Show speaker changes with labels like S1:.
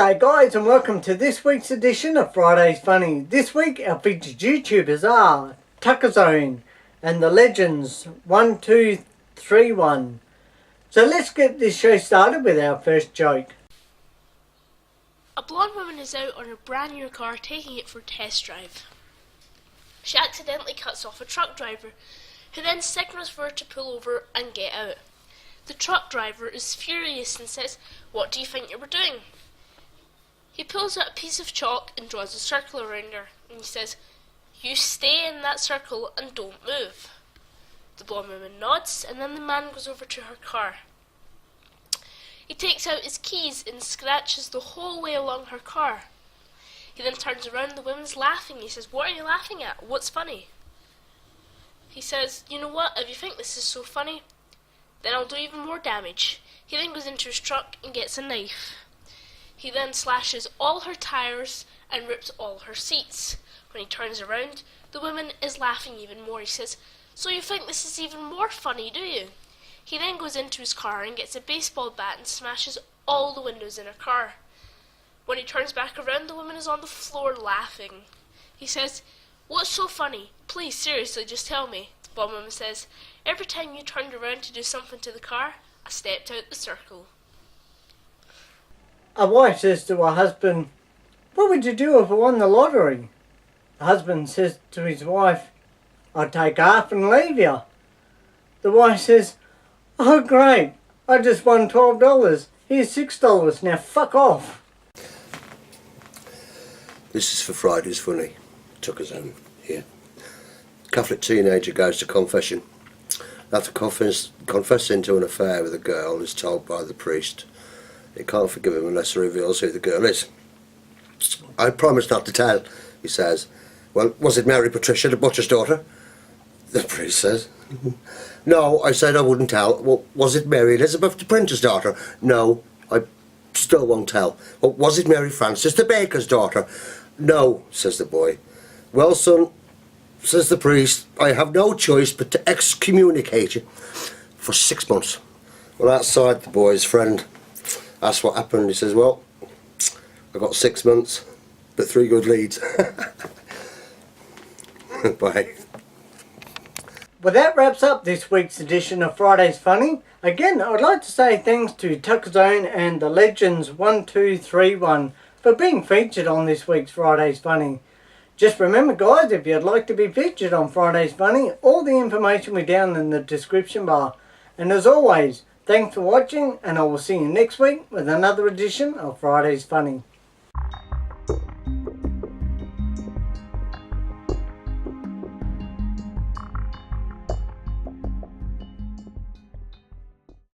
S1: G'day guys, and welcome to this week's edition of Friday's Funny. This week our featured YouTubers are TUCKERZONE and the Legends 1231. So let's get this show started with our first joke.
S2: A blonde woman is out on a brand new car taking it for a test drive. She accidentally cuts off a truck driver, who then signals for her to pull over and get out. The truck driver is furious and says, "What do you think you were doing?" He pulls out a piece of chalk and draws a circle around her, and he says, "You stay in that circle and don't move." The blonde woman nods, and then the man goes over to her car. He takes out his keys and scratches the whole way along her car. He then turns around, the woman's laughing. He says, "What are you laughing at? What's funny?" He says, "You know what, if you think this is so funny, then I'll do even more damage." He then goes into his truck and gets a knife. He then slashes all her tires and rips all her seats. When he turns around, the woman is laughing even more. He says, "So you think this is even more funny, do you?" He then goes into his car and gets a baseball bat and smashes all the windows in her car. When he turns back around, the woman is on the floor laughing. He says, "What's so funny? Please, seriously, just tell me." The blonde woman says, "Every time you turned around to do something to the car, I stepped out the circle."
S1: A wife says to her husband, "What would you do if I won the lottery?" The husband says to his wife, "I'd take half and leave you." The wife says, "Oh great, I just won $12. Here's $6, now fuck off."
S3: This is for Friday's Funny. TUCKERZONE here. Catholic teenager goes to confession. After confessing to an affair with a girl, is told by the priest he can't forgive him unless he reveals who the girl is. "I promise not to tell," he says. "Well, was it Mary Patricia, the butcher's daughter?" The priest says. "No, I said I wouldn't tell." "Well, was it Mary Elizabeth, the printer's daughter?" "No, I still won't tell." "Well, was it Mary Frances, the baker's daughter?" "No," says the boy. "Well, son," says the priest, "I have no choice but to excommunicate you for 6 months. Well, outside, the boy's friend asks what happened. He says, "Well, I got 6 months, but 3 good leads." Bye.
S1: Well, that wraps up this week's edition of Friday's Funny. Again, I'd like to say thanks to TUCKERZONE and the Legends 1231 for being featured on this week's Friday's Funny. Just remember guys, if you'd like to be featured on Friday's Funny, all the information will be down in the description bar. And as always, thanks for watching, and I will see you next week with another edition of Friday's Funny.